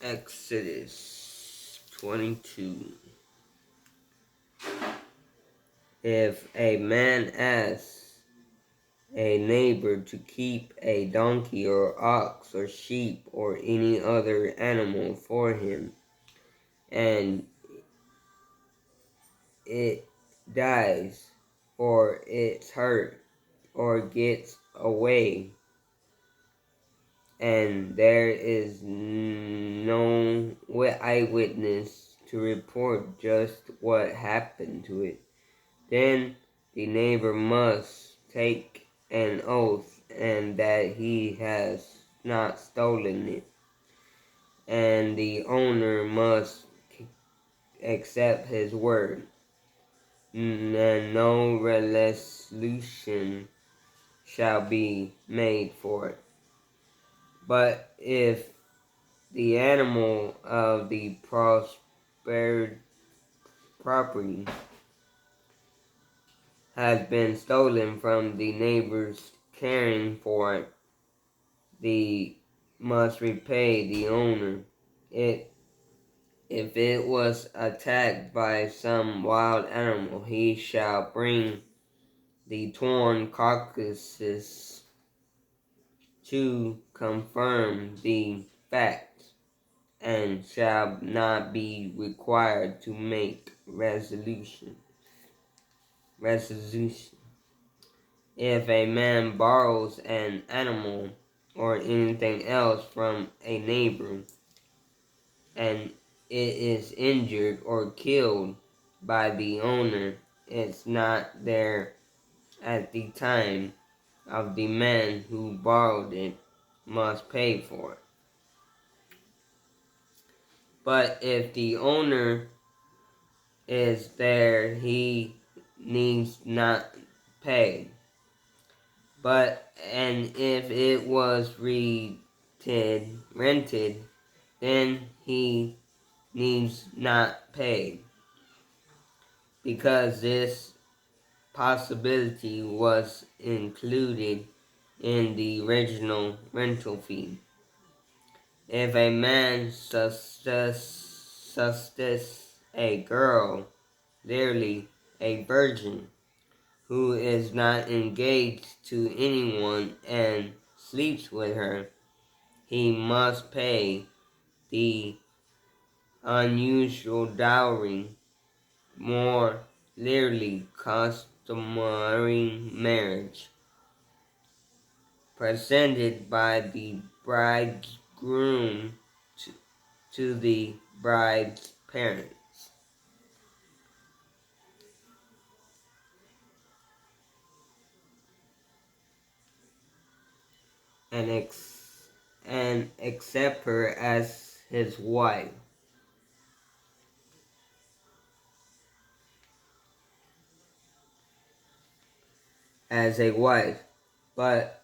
Exodus 22. If a man asks a neighbor to keep a donkey or ox or sheep or any other animal for him, and it dies, or it's hurt, or gets away, and there is no eyewitness to report just what happened to it, then the neighbor must take an oath and that he has not stolen it, and the owner must accept his word, and no resolution shall be made for it. But if the animal of the prospered property has been stolen from the neighbors caring for it, the must repay the owner. If it was attacked by some wild animal, he shall bring the torn carcasses to confirm the fact, and shall not be required to make resolution. If a man borrows an animal or anything else from a neighbor, and it is injured or killed by the owner, it's not there at the time of the man who borrowed it must pay for it. But if the owner is there, he needs not pay. And if it was rented, then he needs not pay, because this possibility was included in the original rental fee. If a man sustains a girl, literally a virgin, who is not engaged to anyone and sleeps with her, he must pay the unusual dowry, more literally customary marriage, presented by the bridegroom to the bride's parents. And accept her as his wife. As a wife. But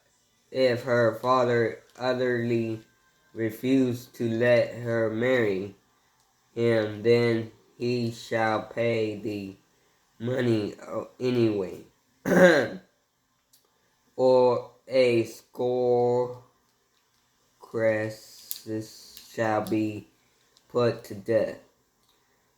if her father utterly refused to let her marry him, then he shall pay the money anyway. Or a score shall be put to death.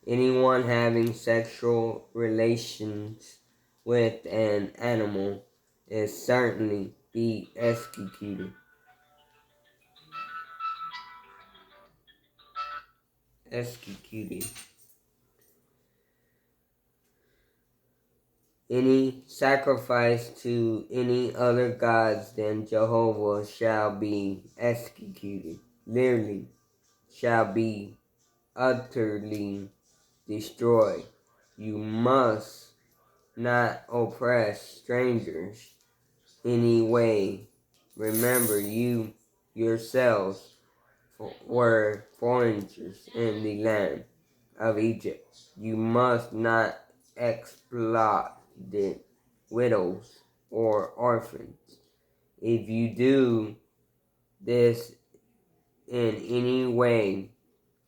Anyone having sexual relations with an animal is certainly be executed. Any sacrifice to any other gods than Jehovah shall be executed. Literally, shall be utterly destroyed. You must not oppress strangers any way. Remember, you yourselves were foreigners in the land of Egypt. You must not exploit the widows or orphans. If you do this in any way,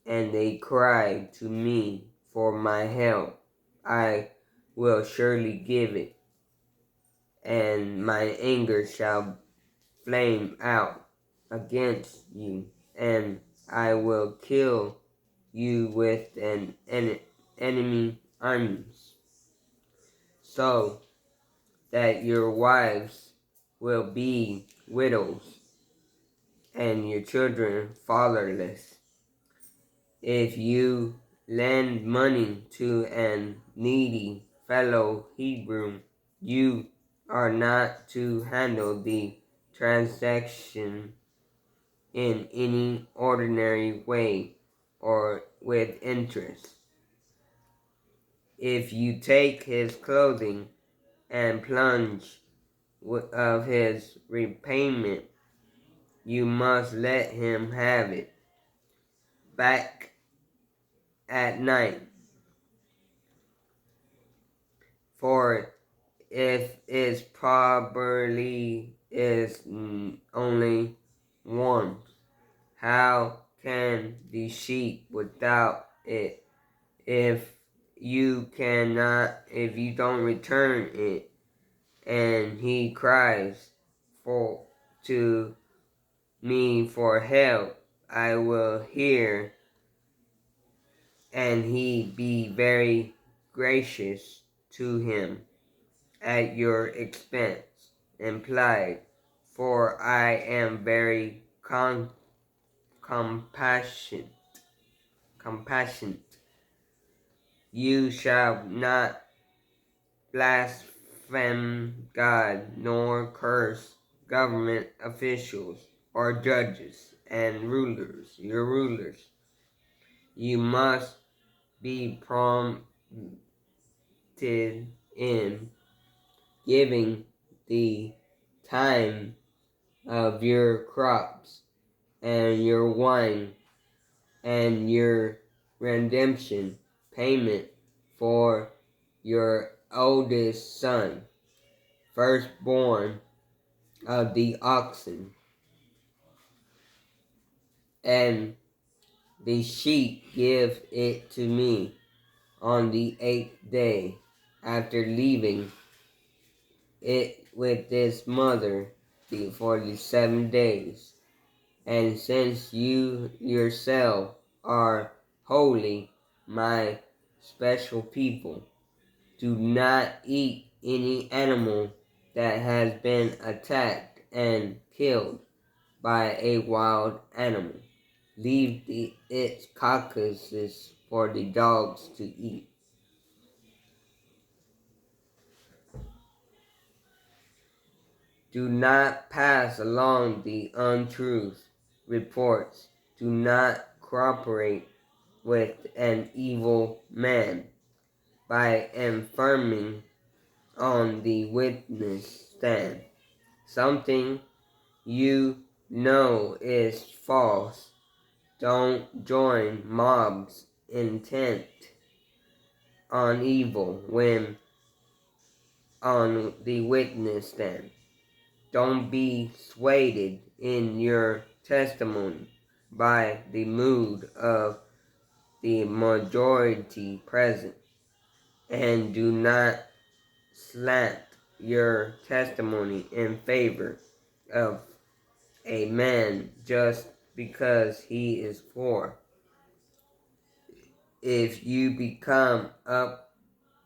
and they cry to me for my help, I will surely give it, and my anger shall flame out against you, and I will kill you with an enemy armies, so that your wives will be widows and your children fatherless. If you lend money to an needy fellow Hebrew, you are not to handle the transaction in any ordinary way or with interest. If you take his clothing and plunge of his repayment, you must let him have it back at night. For if its properly is only one, how can the sheep without it? If you don't return it, and he cries to me for help, I will hear, and he be very gracious to him at your expense, implied, for I am very compassionate. You shall not blaspheme God, nor curse government officials or judges and your rulers. You must be prompted in giving the time of your crops and your wine and your redemption payment for your oldest son, firstborn of the oxen, and the sheep give it to me on the 8th day after leaving it with its mother for the 7 days. And since you yourself are holy, my special people, do not eat any animal that has been attacked and killed by a wild animal. Leave its carcasses for the dogs to eat. Do not pass along the untruth reports. Do not cooperate with an evil man by affirming on the witness stand something you know is false. Don't join mobs intent on evil when on the witness stand. Don't be swayed in your testimony by the mood of the majority present, and do not slant your testimony in favor of a man just because he is poor. If you become up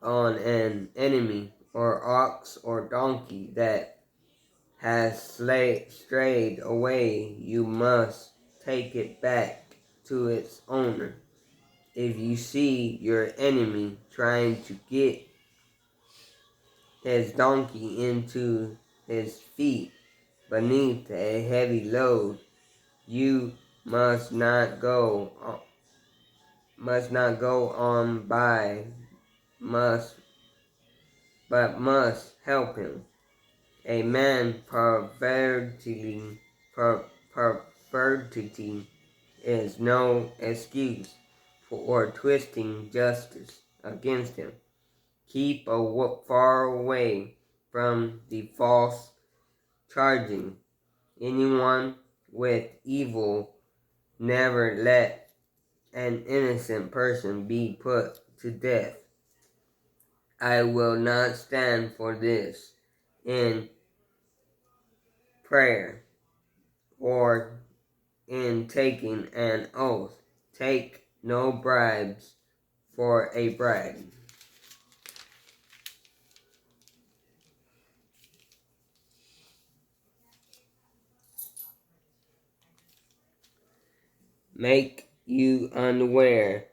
on an enemy or ox or donkey that has strayed away, you must take it back to its owner. If you see your enemy trying to get his donkey into his feet beneath a heavy load, you must not go on by, but must help him. A man perverting is no excuse for twisting justice against him. Keep far away from the false charging anyone with evil. Never let an innocent person be put to death. I will not stand for this in prayer or in taking an oath. Take no bribes for a bribe. Make you unaware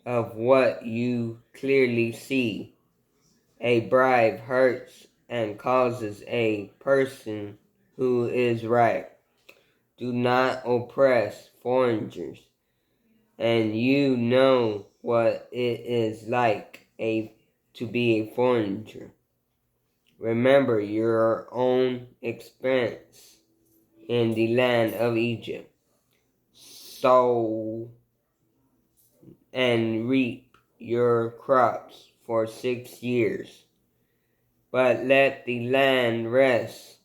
of what you clearly see. A bribe hurts and causes a person who is right. Do not oppress foreigners, and you know what it is like to be a foreigner. Remember your own expense in the land of Egypt. Sow and reap your crops for 6 years. But let the land rest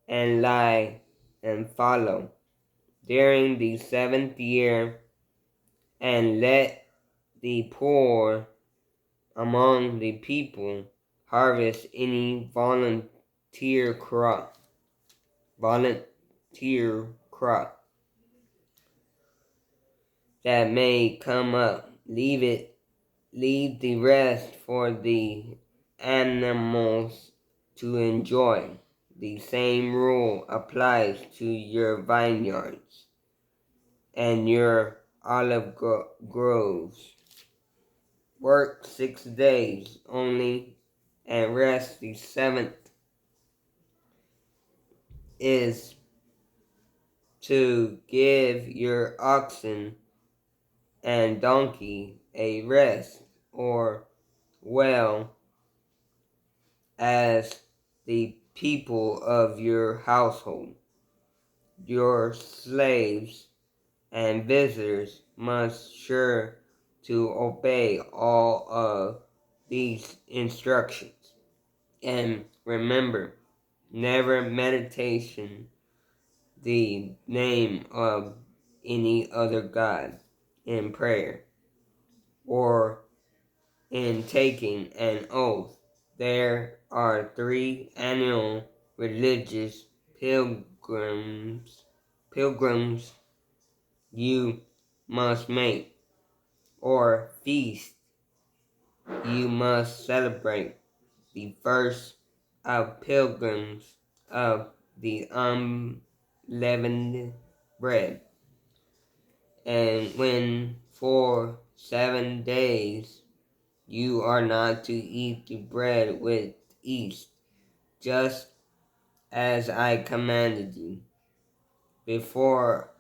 and lie and follow during the 7th year, and let the poor among the people harvest any volunteer crop that may come up. Leave the rest for the animals to enjoy. The same rule applies to your vineyards and your olive groves. Work 6 days only and rest. The 7th is to give your oxen and donkey a rest, or well as the people of your household. Your slaves and visitors must sure to obey all of these instructions. And remember, never meditation the name of any other God in prayer or in taking an oath. There are 3 annual religious pilgrims you must make, or feast you must celebrate. The first of pilgrims of the unleavened bread, and when for 7 days you are not to eat the bread with yeast, just as I commanded you. Before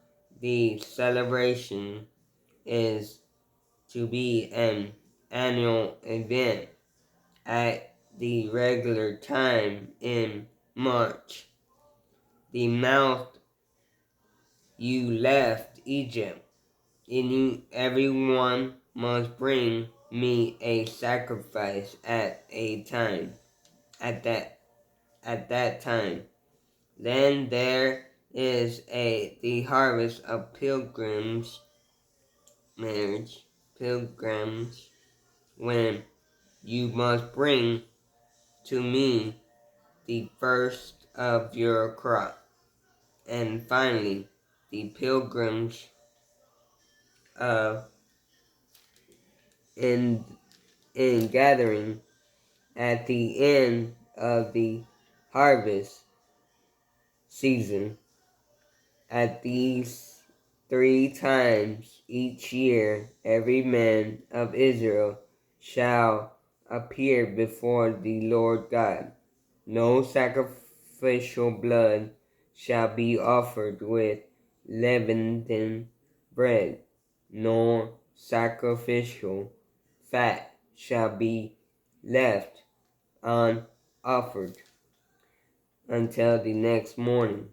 the celebration is to be an annual event at the regular time in March. The month you left Egypt, everyone must bring me a sacrifice at that time. Then there is the harvest of pilgrims, when you must bring to me the first of your crop. And finally, the pilgrims in gathering at the end of the harvest season. At these 3 times each year, every man of Israel shall appear before the Lord God. No sacrificial blood shall be offered with leavened bread, nor sacrificial fat shall be left unoffered until the next morning.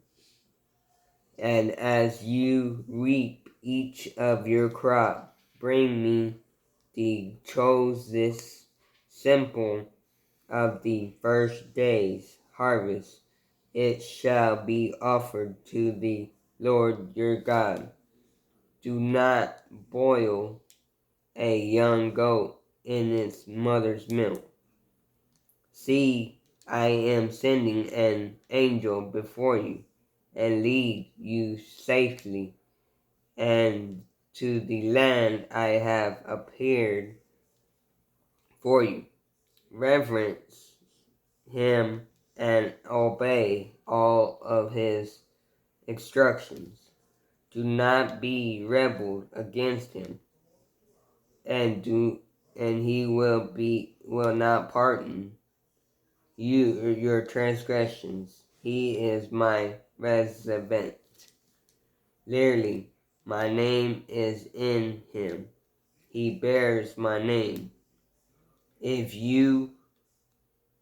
And as you reap each of your crop, bring me the choicest sample of the first day's harvest. It shall be offered to the Lord your God. Do not boil a young goat in its mother's milk. See, I am sending an angel before you, and lead you safely and to the land I have appeared for you. Reverence him and obey all of his instructions. Do not be rebel against him, and he will not pardon your transgressions. He is my reservant. Clearly, my name is in him. He bears my name. If you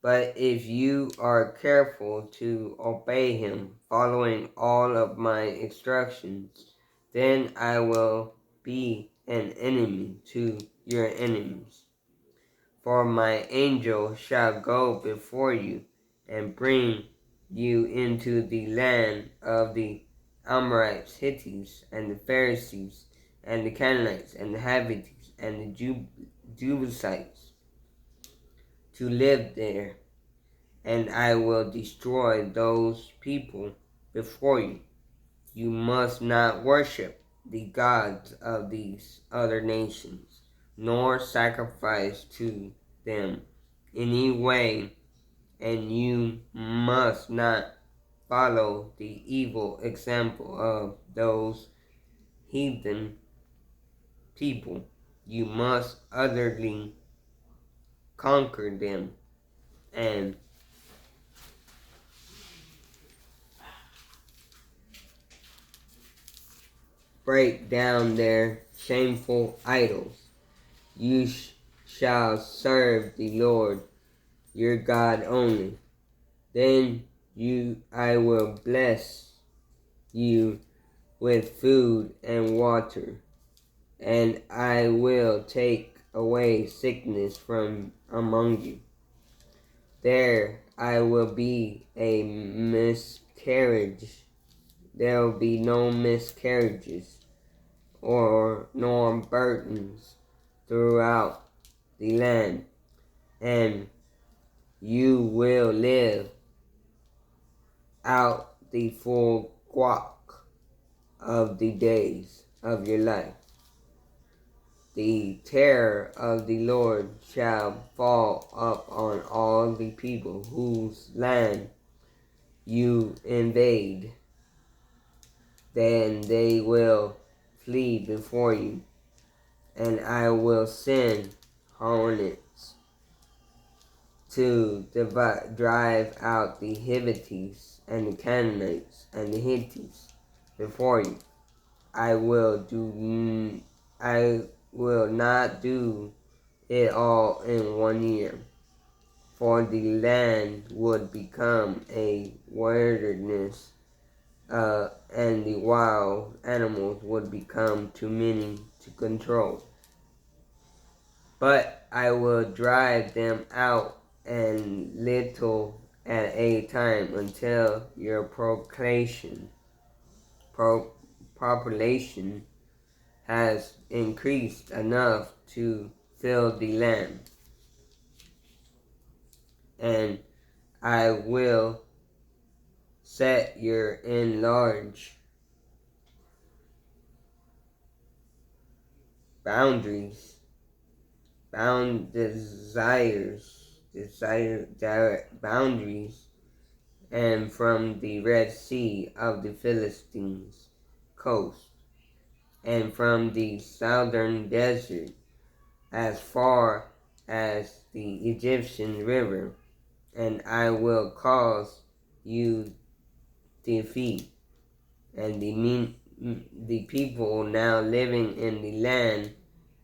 But if you are careful to obey him, following all of my instructions, then I will be an enemy to your enemies. For my angel shall go before you and bring you into the land of the Amorites, Hittites, and the Pharisees, and the Canaanites, and the Hittites, and the Jebusites, to live there, and I will destroy those people before you. You must not worship the gods of these other nations, nor sacrifice to them any way, and you must not follow the evil example of those heathen people. You must utterly conquer them and break down their shameful idols. You shall serve the Lord your God only. Then I will bless you with food and water, and I will take away sickness from among you. There I will be a miscarriage. There will be no miscarriages nor burdens throughout the land, and you will live out the full guac of the days of your life. The terror of the Lord shall fall up on all the people whose land you invade. Then they will flee before you, and I will send hornets to drive out the Hittites and the Canaanites and the Hittites before you. I will not do it all in 1 year, for the land would become a wilderness, and the wild animals would become too many to control. But I will drive them out and little at a time until your population has increased enough to fill the land. And I will set your enlarged boundaries, boundaries, and from the Red Sea of the Philistines coast, and from the southern desert as far as the Egyptian river, and I will cause you defeat, and the people now living in the land,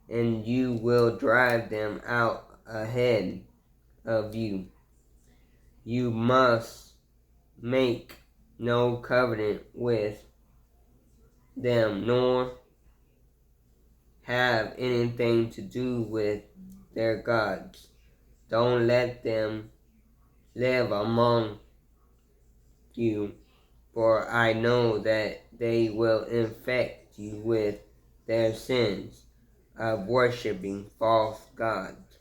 and you will drive them out ahead of you. You must make no covenant with them, nor have anything to do with their gods. Don't let them live among you, for I know that they will infect you with their sins of worshiping false gods,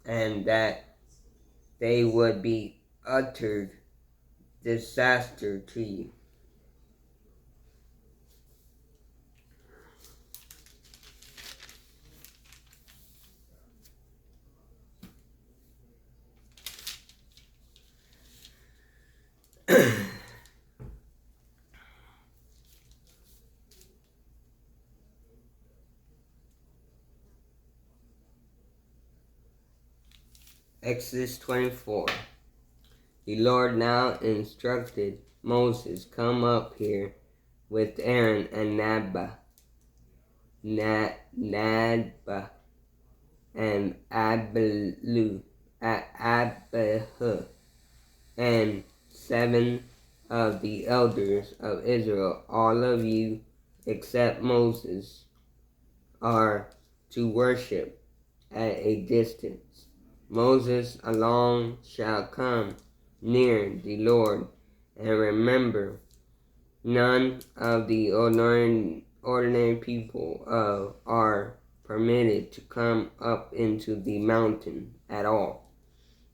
and that they would be utter disaster to you. Exodus 24. The Lord now instructed Moses, come up here with Aaron and Nadab and Abihu, and 7 of the elders of Israel. All of you, except Moses, are to worship at a distance. Moses alone shall come near the Lord, and remember, none of the ordinary people are permitted to come up into the mountain at all.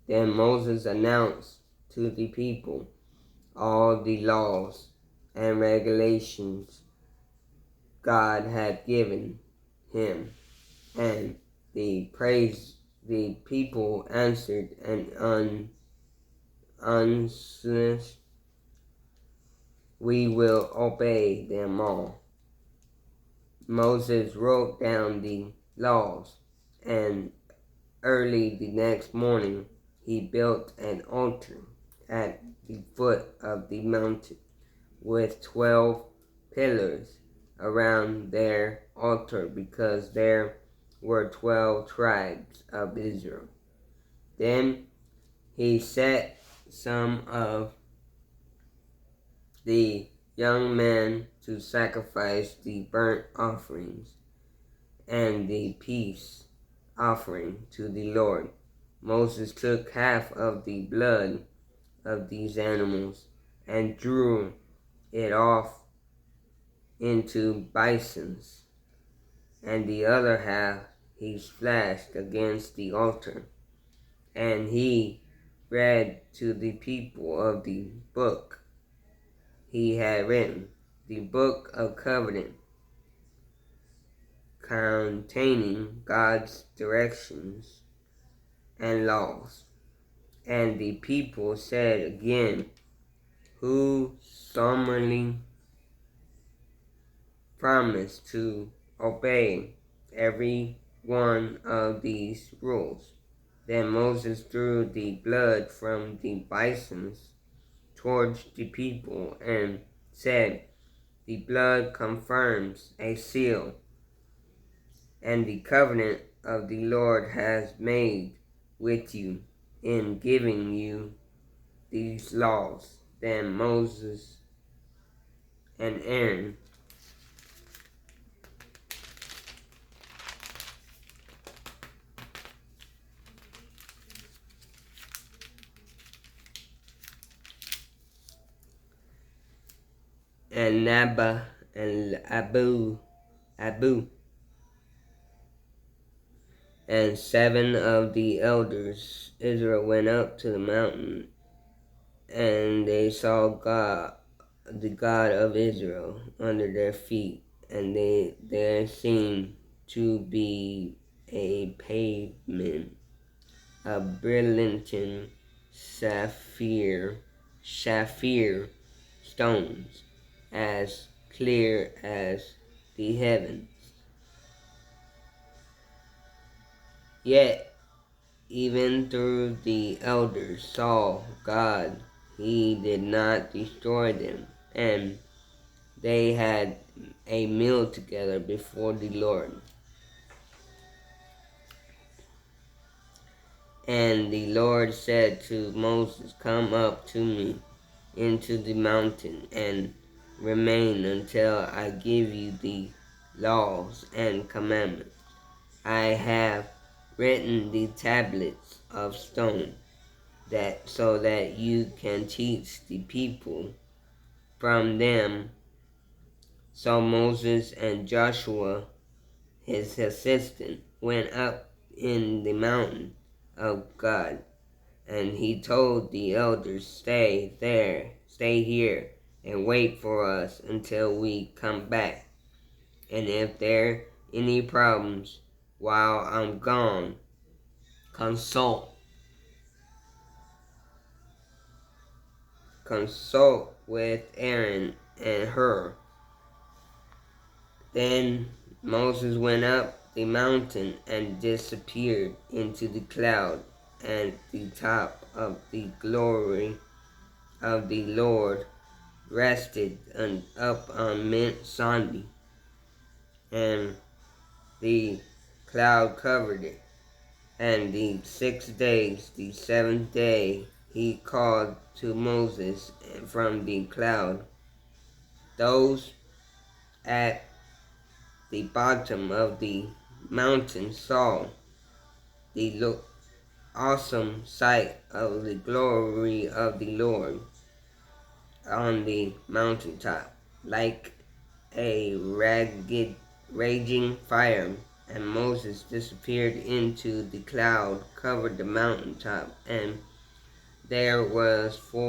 Then Moses announced to the people all the laws and regulations God had given him, and the people answered and answered, we will obey them all. Moses wrote down the laws, and early the next morning he built an altar at the foot of the mountain with 12 pillars around their altar, because there were 12 tribes of Israel. Then he set some of the young men to sacrifice the burnt offerings and the peace offering to the Lord. Moses took half of the blood of these animals and drew it off into basins, and the other half he splashed against the altar. And he read to the people of the book he had written, the book of covenant, containing God's directions and laws. And the people said again, who solemnly promised to obey every one of these rules. Then Moses drew the blood from the basins towards the people and said, the blood confirms a seal, and the covenant of the Lord has made with you in giving you these laws. Then Moses and Aaron and Nabba and Abu and 7 of the elders Israel went up to the mountain, and they saw God, the God of Israel, under their feet, and there seemed to be a pavement of brilliant sapphire stones, as clear as the heavens. Yet even though the elders saw God, he did not destroy them, and they had a meal together before the Lord. And the Lord said to Moses, come up to me into the mountain and remain until I give you the laws and commandments. I have written the tablets of stone, that so that you can teach the people from them. So Moses and Joshua, his assistant, went up in the mountain of God, and he told the elders, stay here, and wait for us until we come back. And if there are any problems while I'm gone, consult consult with Aaron and Hur. Then Moses went up the mountain and disappeared into the cloud, and the top of the glory of the Lord rested up on Mount Sinai, and the cloud covered it. And the 6 days, the seventh day, he called to Moses from the cloud. Those at the bottom of the mountain saw the awesome sight of the glory of the Lord on the mountaintop, like a raging fire. And Moses disappeared into the cloud, covered the mountaintop, and there was